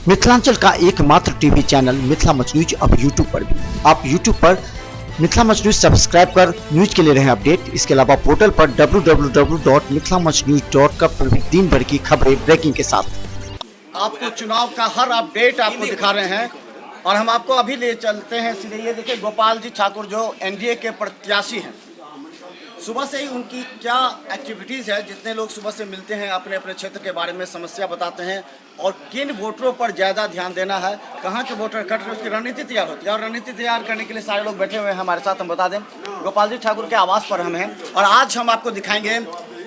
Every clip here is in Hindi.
मिथिलांचल का एकमात्र TV channel Mithila much news अब यूट्यूब पर भी। आप यूट्यूब पर मिथिला मच न्यूज सब्सक्राइब कर न्यूज के लिए रहे अपडेट। इसके अलावा पोर्टल पर www.mithilamachnews.com पर भी दिन भर की खबरें ब्रेकिंग के साथ आपको चुनाव का हर अपडेट आपको दिखा रहे हैं। और हम आपको अभी ले चलते हैं सीधे। ये देखिए गोपाल जी ठाकुर जो एनडीए के प्रत्याशी हैं, सुबह से ही उनकी क्या एक्टिविटीज़ है। जितने लोग सुबह से मिलते हैं अपने अपने क्षेत्र के बारे में समस्या बताते हैं और किन वोटरों पर ज़्यादा ध्यान देना है, कहाँ के वोटर कट रहे, उसकी रणनीति तैयार होती है। और रणनीति तैयार करने के लिए सारे लोग बैठे हुए हैं हमारे साथ। हम बता दें गोपाल जी ठाकुर के आवास पर हम हैं और आज हम आपको दिखाएंगे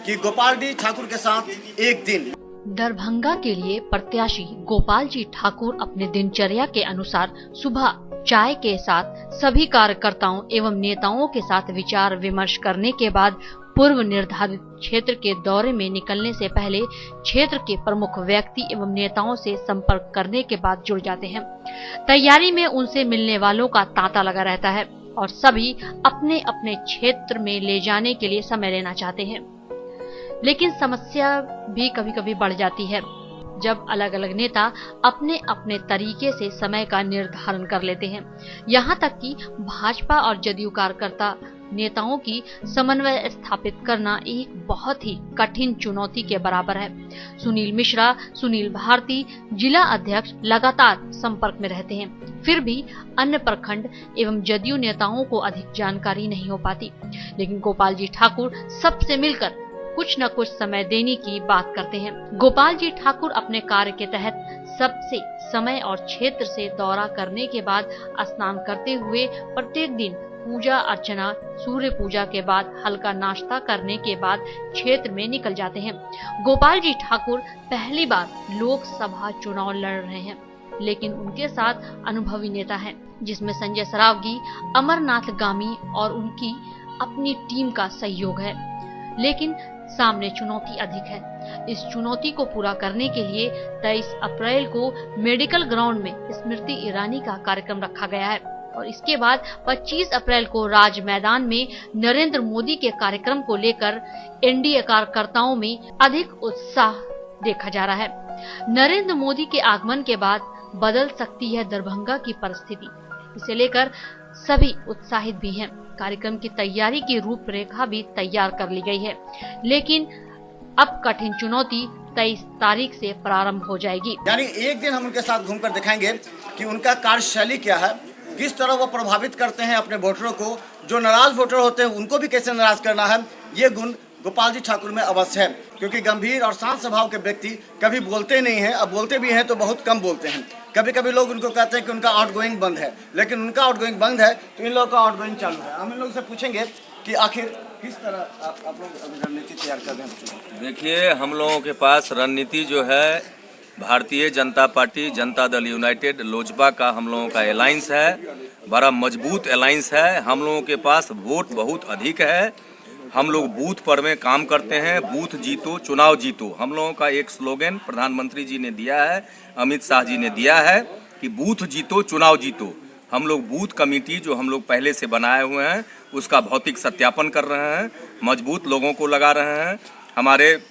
कि गोपाल जी ठाकुर के साथ एक दिन। दरभंगा के लिए प्रत्याशी गोपाल जी ठाकुर अपने दिनचर्या के अनुसार सुबह चाय के साथ सभी कार्यकर्ताओं एवं नेताओं के साथ विचार विमर्श करने के बाद पूर्व निर्धारित क्षेत्र के दौरे में निकलने से पहले क्षेत्र के प्रमुख व्यक्ति एवं नेताओं से संपर्क करने के बाद जुड़ जाते हैं। तैयारी में उनसे मिलने वालों का तांता लगा रहता है और सभी अपने अपने क्षेत्र में ले जाने के लिए समय लेना चाहते हैं, लेकिन समस्या भी कभी कभी बढ़ जाती है जब अलग अलग नेता अपने अपने तरीके से समय का निर्धारण कर लेते हैं। यहाँ तक कि भाजपा और जदयू कार्यकर्ता नेताओं की समन्वय स्थापित करना एक बहुत ही कठिन चुनौती के बराबर है। सुनील मिश्रा, सुनील भारती जिला अध्यक्ष लगातार संपर्क में रहते हैं, फिर भी अन्य प्रखंड एवं जदयू नेताओं को अधिक जानकारी नहीं हो पाती। लेकिन गोपाल जी ठाकुर सबसे मिलकर कुछ न कुछ समय देने की बात करते हैं। गोपाल जी ठाकुर अपने कार्य के तहत सबसे समय और क्षेत्र से दौरा करने के बाद स्नान करते हुए प्रत्येक दिन पूजा अर्चना, सूर्य पूजा के बाद हल्का नाश्ता करने के बाद क्षेत्र में निकल जाते हैं। गोपाल जी ठाकुर पहली बार लोकसभा चुनाव लड़ रहे हैं, लेकिन उनके साथ अनुभवी नेता हैं, जिसमें संजय सरावगी, अमरनाथ गामी और उनकी अपनी टीम का सहयोग है। लेकिन सामने चुनौती अधिक है। इस चुनौती को पूरा करने के लिए 23 अप्रैल को मेडिकल ग्राउंड में स्मृति ईरानी का कार्यक्रम रखा गया है और इसके बाद 25 अप्रैल को राज मैदान में नरेंद्र मोदी के कार्यक्रम को लेकर एनडीए कार्यकर्ताओं में अधिक उत्साह देखा जा रहा है। नरेंद्र मोदी के आगमन के बाद बदल सकती है दरभंगा की परिस्थिति, इसे लेकर सभी उत्साहित भी हैं। कार्यक्रम की तैयारी की रूपरेखा भी तैयार कर ली गई है, लेकिन अब कठिन चुनौती 23 तारीख से प्रारंभ हो जाएगी। यानी एक दिन हम उनके साथ घूमकर दिखाएंगे कि उनका कार्यशैली क्या है, किस तरह वो प्रभावित करते हैं अपने वोटरों को। जो नाराज वोटर होते हैं उनको भी कैसे नाराज करना है, ये गुण गोपाल जी ठाकुर में अवश्य है। क्योंकि गंभीर और शांत स्वभाव के व्यक्ति कभी बोलते नहीं हैं, अब बोलते भी हैं तो बहुत कम बोलते हैं। कभी कभी लोग उनको कहते हैं कि उनका आउटगोइंग बंद है, लेकिन उनका आउटगोइंग बंद है तो इन लोगों का आउटगोइंग चालू है। हम इन लोगों से पूछेंगे कि आखिर किस तरह आप लोग रणनीति तैयार कर रहे हैं। देखिए, हम लोगों के पास रणनीति जो है भारतीय जनता पार्टी, जनता दल यूनाइटेड, लोजपा का हम लोगों का अलायंस है, बड़ा मजबूत अलायंस है। हम लोगों के पास वोट बहुत अधिक है। हम लोग बूथ पर में काम करते हैं। बूथ जीतो चुनाव जीतो, हम लोगों का एक स्लोगन प्रधानमंत्री जी ने दिया है, अमित शाह जी ने दिया है कि बूथ जीतो चुनाव जीतो। हम लोग बूथ कमेटी जो हम लोग पहले से बनाए हुए हैं उसका भौतिक सत्यापन कर रहे हैं, मजबूत लोगों को लगा रहे हैं। हमारे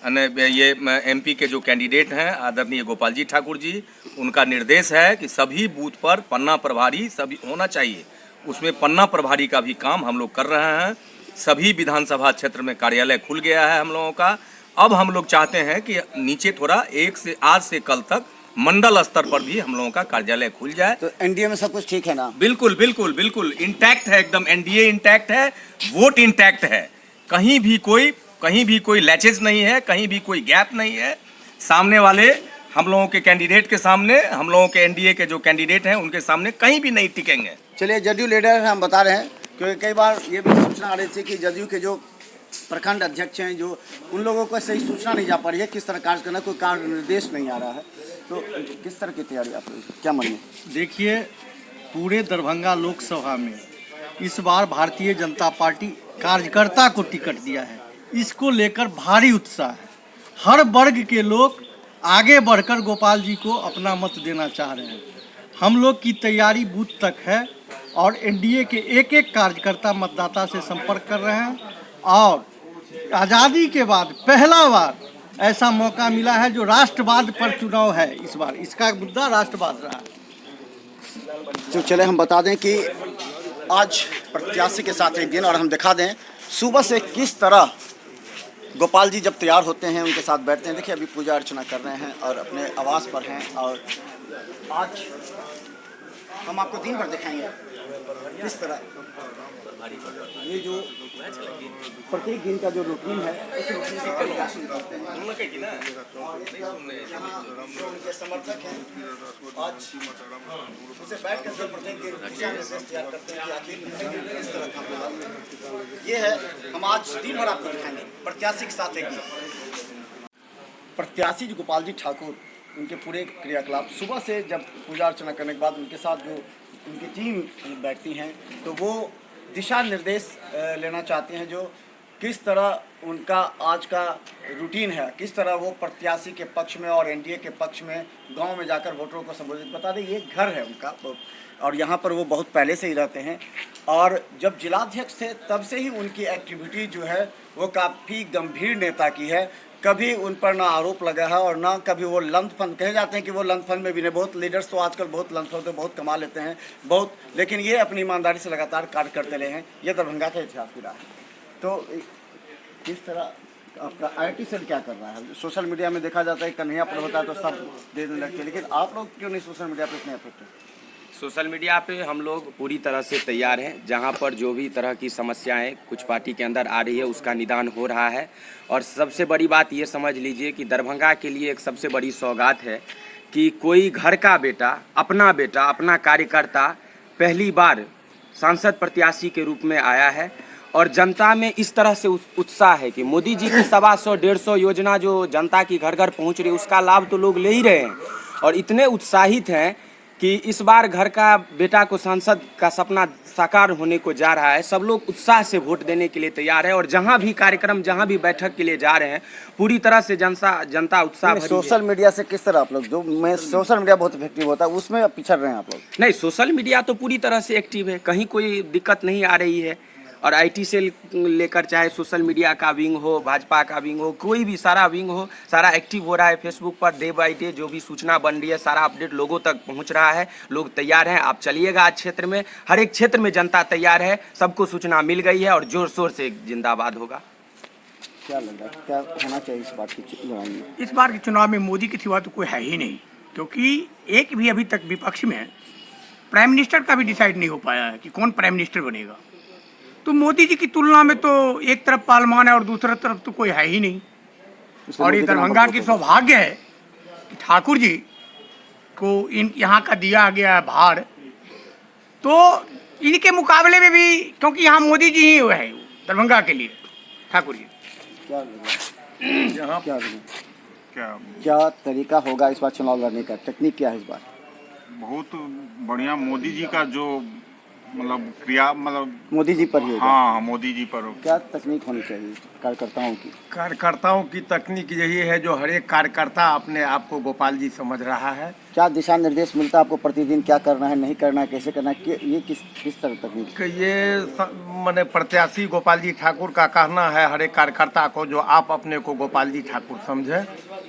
ये एमपी के जो कैंडिडेट हैं आदरणीय गोपाल जी ठाकुर जी, उनका निर्देश है कि सभी बूथ पर पन्ना प्रभारी सभी होना चाहिए। उसमें पन्ना प्रभारी का भी काम हम लोग कर रहे हैं। सभी विधानसभा क्षेत्र में कार्यालय खुल गया है हम लोगों का। अब हम लोग चाहते हैं कि नीचे थोड़ा आज से कल तक मंडल स्तर पर भी हम लोगों का कार्यालय खुल जाए। तो एनडीए में सब कुछ ठीक है ना? बिल्कुल बिल्कुल बिल्कुल इंटैक्ट है, एकदम एनडीए इंटैक्ट है, वोट इंटैक्ट है। कहीं भी कोई लैचेज नहीं है, कहीं भी कोई गैप नहीं है। सामने वाले हम लोगों के कैंडिडेट के सामने, हम लोगों के एनडीए के जो कैंडिडेट हैं उनके सामने कहीं भी नहीं टिकेंगे। चलिए, जदयू लीडर हम बता रहे हैं, क्योंकि कई बार ये भी सूचना आ रही थी कि जदयू के जो प्रखंड अध्यक्ष हैं, जो उन लोगों को सही सूचना नहीं जा पा रही है किस तरह कार्य करना, कोई कार्य निर्देश नहीं आ रहा है। तो किस तरह की तैयारी आप क्या मानिए? देखिए, पूरे दरभंगा लोकसभा में इस बार भारतीय जनता पार्टी कार्यकर्ता को टिकट दिया है। इसको लेकर भारी उत्साह है। हर वर्ग के लोग आगे बढ़कर गोपाल जी को अपना मत देना चाह रहे हैं। हम लोग की तैयारी बूथ तक है और एनडीए के एक एक कार्यकर्ता मतदाता से संपर्क कर रहे हैं और आज़ादी के बाद पहला बार ऐसा मौका मिला है जो राष्ट्रवाद पर चुनाव है। इस बार इसका मुद्दा राष्ट्रवाद रहा। तो चले हम बता दें कि आज प्रत्याशी के साथ एक दिन, और हम दिखा दें सुबह से किस तरह गोपाल जी जब तैयार होते हैं उनके साथ बैठते हैं। देखिए अभी पूजा अर्चना कर रहे हैं और अपने आवास पर हैं, और आज हम आपको दिन भर दिखाएंगे किस तरह ये जो प्रत्येक दिन का जो रूटीन है उस रूटीन से प्रकाशन करते हैं। जो उनके समर्थक हैं आज उसे बैठ कर जो प्रत्येक दिन दिशा निर्देश तैयार करते हैं कि आखिर किस तरह काम होगा। ये है हम आज दिन भर आपको दिखाएंगे प्रत्याशी के साथ एक दिन। प्रत्याशी जो गोपाल जी ठाकुर उनके पूरे क्रियाकलाप सुबह से जब पूजा अर्चना करने के बाद उनके साथ जो उनकी टीम बैठती हैं तो वो दिशा निर्देश लेना चाहते हैं, जो किस तरह उनका आज का रूटीन है, किस तरह वो प्रत्याशी के पक्ष में और एनडीए के पक्ष में गांव में जाकर वोटरों को संबोधित। बता दें ये घर है उनका और यहाँ पर वो बहुत पहले से ही रहते हैं, और जब जिलाध्यक्ष थे तब से ही उनकी एक्टिविटी जो है वो काफ़ी गंभीर नेता की है। कभी उन पर ना आरोप लगा है और ना कभी वो लंच फंड, कहे जाते हैं कि वो लंच फंड में भी नहीं। बहुत लीडर्स तो आजकल बहुत लंच फंड तो बहुत कमा लेते हैं बहुत, लेकिन ये अपनी ईमानदारी से लगातार कार्य करते रहे हैं। ये दरभंगा का इतिहास भी रहा है। तो किस तरह आपका आईटी सेल क्या कर रहा है? सोशल मीडिया में देखा जाता है कन्हैया पर होता है तो सब दे देने लगते हैं, लेकिन आप लोग क्यों नहीं सोशल मीडिया पर इतने इफेक्टिव? सोशल मीडिया पे हम लोग पूरी तरह से तैयार हैं। जहां पर जो भी तरह की समस्याएं कुछ पार्टी के अंदर आ रही है उसका निदान हो रहा है। और सबसे बड़ी बात ये समझ लीजिए कि दरभंगा के लिए एक सबसे बड़ी सौगात है कि कोई घर का बेटा, अपना कार्यकर्ता पहली बार सांसद प्रत्याशी के रूप में आया है। और जनता में इस तरह से उत्साह है कि मोदी जी की 125-150 योजना जो जनता की घर घर पहुँच रही है उसका लाभ तो लोग ले ही रहे हैं, और इतने उत्साहित हैं कि इस बार घर का बेटा को सांसद का सपना साकार होने को जा रहा है। सब लोग उत्साह से वोट देने के लिए तैयार है, और जहां भी कार्यक्रम, जहां भी बैठक के लिए जा रहे हैं पूरी तरह से जनता उत्साह भरी है। सोशल मीडिया से किस तरह आप लोग, जो मैं सोशल मीडिया बहुत इफेक्टिव होता है उसमें पिछड़ रहे हैं आप लोग? नहीं, सोशल मीडिया तो पूरी तरह से एक्टिव है, कहीं कोई दिक्कत नहीं आ रही है। और आईटी से लेकर चाहे सोशल मीडिया का विंग हो, भाजपा का विंग हो, कोई भी सारा विंग हो, सारा एक्टिव हो रहा है। Facebook per day by day जो भी सूचना बन रही है सारा अपडेट लोगों तक पहुंच रहा है। लोग तैयार हैं। आप चलिएगा आज क्षेत्र में, हर एक क्षेत्र में जनता तैयार है, सबको सूचना मिल गई है और जोर शोर से जिंदाबाद होगा। क्या लग रहा है, क्या होना चाहिए इस बात की लड़ाई में? इस बार के चुनाव में मोदी के सिवा तो कोई है ही नहीं, क्योंकि एक भी अभी तक विपक्ष में प्राइम मिनिस्टर का भी डिसाइड नहीं हो पाया है कि कौन प्राइम मिनिस्टर बनेगा। तो मोदी जी की तुलना में तो एक तरफ पालमान है और दूसरी तरफ तो कोई है ही नहीं। और ये दरभंगा की सौभाग्य है कि ठाकुर जी को यहाँ का दिया गया भार, तो इनके मुकाबले में भी, क्योंकि यहाँ मोदी जी ही है दरभंगा के लिए, ठाकुर जी। क्या तरीका होगा इस बार चुनाव लड़ने का? टेक्निक क्या है इस बार? बहुत बढ़िया। मोदी जी का जो मतलब क्रिया, मतलब मोदी जी पर ही होगा। हाँ, मोदी जी पर। क्या तकनीक होनी चाहिए कार्यकर्ताओं की? कार्यकर्ताओं की तकनीक यही है जो हर एक कार्यकर्ता अपने आप को गोपाल जी समझ रहा है। क्या दिशा निर्देश मिलता है आपको प्रतिदिन, क्या करना है, नहीं करना है, कैसे करना है? ये किस तरह तकनीक? ये मैंने प्रत्याशी गोपाल जी ठाकुर का कहना है हर एक कार्यकर्ता को, जो आप अपने को गोपाल जी ठाकुर समझें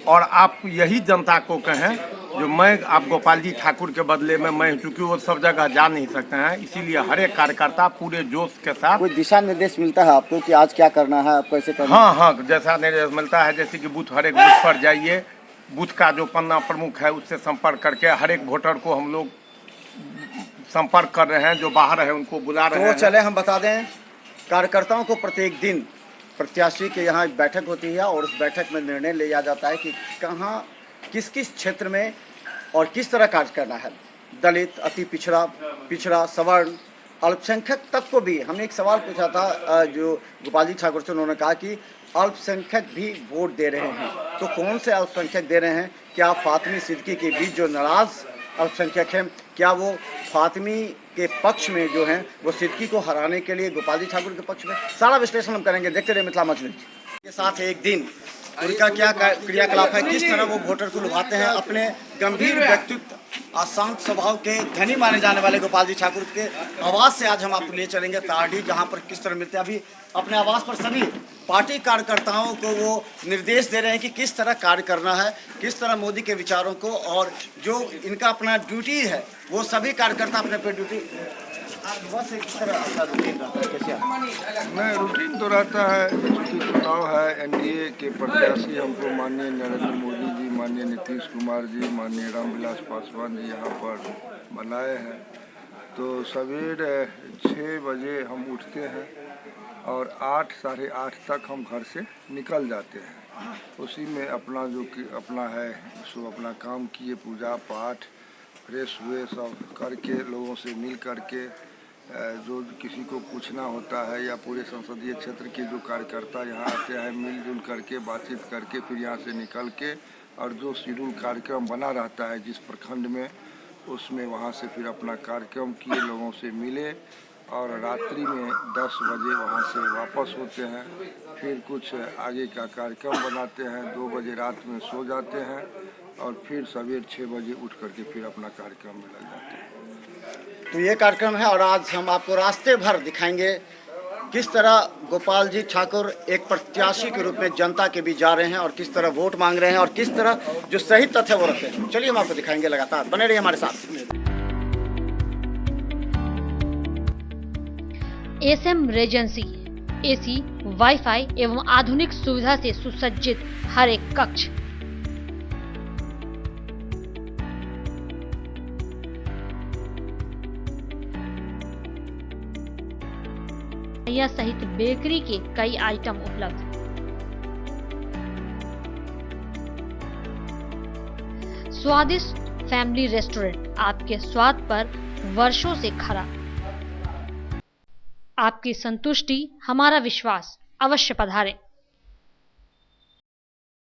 और आप यही जनता को कहें जो मैं आप गोपाल जी ठाकुर के बदले में मैं, चूँकि वो सब जगह जा नहीं सकते हैं, इसीलिए हर एक कार्यकर्ता पूरे जोश के साथ। कोई दिशा निर्देश मिलता है आपको कि आज क्या करना है, आप कैसे करना? हाँ, जैसा निर्देश मिलता है, जैसे कि बूथ, हर एक बूथ पर जाइए, बूथ का जो पन्ना प्रमुख है उससे संपर्क करके हर एक वोटर को हम लोग संपर्क कर रहे हैं, जो बाहर है उनको बुला रहे हैं। चले हम बता दें कार्यकर्ताओं को प्रत्येक दिन प्रत्याशी के यहाँ एक बैठक होती है और उस बैठक में निर्णय लिया जाता है कि कहाँ किस किस क्षेत्र में और किस तरह कार्य करना है। दलित, अति पिछड़ा, सवर्ण, अल्पसंख्यक तक को भी। हमने एक सवाल पूछा था जो गोपाल जी ठाकुर से, उन्होंने कहा कि अल्पसंख्यक भी वोट दे रहे हैं। तो कौन से अल्पसंख्यक दे रहे हैं? क्या फातिमी सिद्दीकी के बीच जो नाराज अल्पसंख्यक हैं, क्या वो फातिमी के पक्ष में जो हैं वो सिद्दीकी को हराने के लिए गोपाल जी ठाकुर के पक्ष में? सारा विश्लेषण हम करेंगे। देखते रहिए मिथिला मच न्यूज के साथ एक दिन। उनका क्या क्रियाकलाप है, किस तरह वो वोटर को लुभाते हैं। अपने गंभीर व्यक्तित्व, अशांत स्वभाव के धनी माने जाने वाले गोपाल जी ठाकुर के आवास से आज हम आपको ले चलेंगे तारडी, जहाँ पर किस तरह मिलते हैं। अभी अपने आवास पर सभी पार्टी कार्यकर्ताओं को वो निर्देश दे रहे हैं कि किस तरह कार्य करना है, किस तरह मोदी के विचारों को, और जो इनका अपना ड्यूटी है वो सभी कार्यकर्ता अपने अपने ड्यूटी बस किस तरह अपना रूटीन रहता है, कैसे नहीं रूटीन तो रहता है। चूँकि चुनाव है, एनडीए के प्रत्याशी हमको माननीय नरेंद्र मोदी जी, माननीय नीतीश कुमार जी, माननीय रामविलास पासवान जी यहाँ पर बनाए हैं। तो सवेरे 6 बजे हम उठते हैं और 8 साढ़े 8 तक हम घर से निकल जाते हैं। उसी में अपना जो कि अपना है सो अपना काम किए, पूजा पाठ, फ्रेश हुए, सब करके लोगों से मिल करके जो किसी को पूछना होता है या पूरे संसदीय क्षेत्र के जो कार्यकर्ता यहाँ आते हैं, मिलजुल करके बातचीत करके फिर यहाँ से निकल के और जो शेड्यूल कार्यक्रम बना रहता है जिस प्रखंड में, उसमें वहाँ से फिर अपना कार्यक्रम किए, लोगों से मिले और रात्रि में 10 बजे वहाँ से वापस होते हैं। फिर कुछ आगे का कार्यक्रम बनाते हैं, 2 बजे रात में सो जाते हैं और फिर सवेर 6 बजे उठ करके फिर अपना कार्यक्रम में लग जाते हैं। तो ये कार्यक्रम है और आज हम आपको रास्ते भर दिखाएंगे किस तरह गोपाल जी ठाकुर एक प्रत्याशी के रूप में जनता के बीच जा रहे हैं और किस तरह वोट मांग रहे हैं और किस तरह जो सही तथ्य वो रखते हैं। चलिए हम आपको दिखाएंगे, लगातार बने रहिए हमारे साथ। एसएम रेजेंसी एसी, वाईफाई एवं आधुनिक सुविधा से सुसज्जित हर एक कक्ष, सहित बेकरी के कई आइटम उपलब्ध। स्वादिष्ट फैमिली रेस्टोरेंट आपके स्वाद पर वर्षों से खरा। आपकी संतुष्टि हमारा विश्वास, अवश्य पधारें।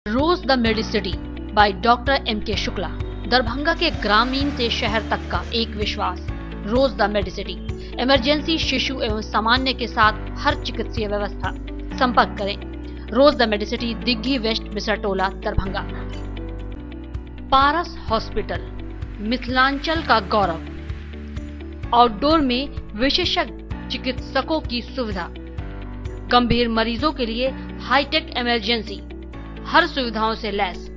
Rose the Medicity by doctor M K. Shukla, Darbhanga के ग्रामीण से शहर तक का एक विश्वास। रोज द मेडिसिटी, इमरजेंसी, शिशु एवं सामान्य के साथ हर चिकित्सीय व्यवस्था। संपर्क करें Rose the Medicity, Digghi west, Bisartola, Darbhanga. Paras hospital, Mithilanchal का गौरव। आउटडोर में विशेषज्ञ चिकित्सकों की सुविधा। गंभीर मरीजों के लिए हाईटेक इमरजेंसी, हर सुविधाओं से लैस।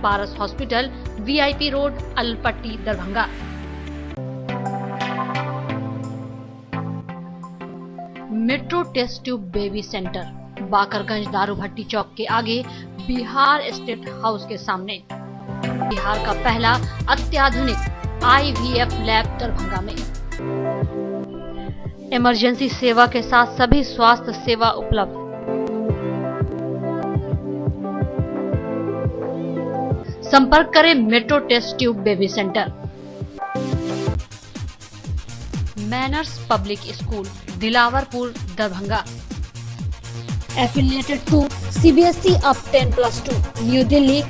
Paras hospital, VIP road, Alpatti, Darbhanga. Metro test tube baby centre, Bakarganj, Darubhatti Chowk के आगे, बिहार स्टेट हाउस के सामने। बिहार का पहला अत्याधुनिक आईवीएफ लैब दरभंगा में। इमरजेंसी सेवा के साथ सभी स्वास्थ्य सेवा उपलब्ध। संपर्क करें metro test tube baby centre. Manners public school, Dilawarpur, Darbhanga. Affiliated to CBSE up 10+2, new Delhi.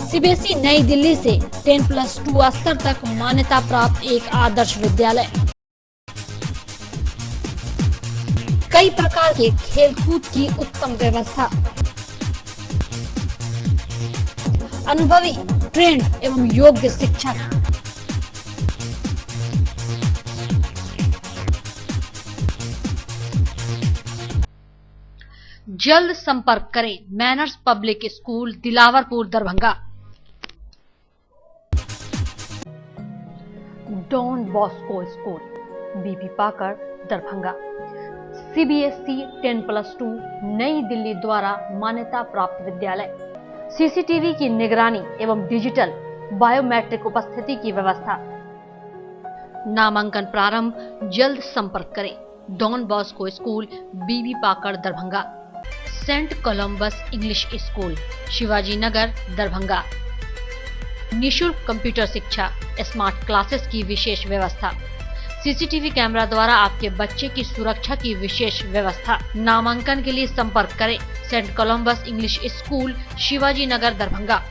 CBSE नई दिल्ली से 10+2 स्तर तक मान्यता प्राप्त एक आदर्श विद्यालय। कई प्रकार के खेलकूद की उत्तम व्यवस्था। अनुभवी, ट्रेंड एवं योग्य शिक्षक। जल्द संपर्क करें Manners public school, Dilawarpur, Darbhanga. Don Bosco school, Bibi Pakar, Darbhanga. CBSE 10+2 नई दिल्ली द्वारा मान्यता प्राप्त विद्यालय। सीसीटीवी की निगरानी एवं डिजिटल बायोमेट्रिक उपस्थिति की व्यवस्था। नामांकन प्रारंभ, जल्द संपर्क करें don Bosco school, Bibi Pakar, Darbhanga. Saint Columbus English school, Shivaji Nagar, Darbhanga. निशुल्क कंप्यूटर शिक्षा, स्मार्ट क्लासेस की विशेष व्यवस्था। सीसीटीवी कैमरा द्वारा आपके बच्चे की सुरक्षा की विशेष व्यवस्था। नामांकन के लिए संपर्क करें Saint Columbus English school, Shivaji Nagar, Darbhanga.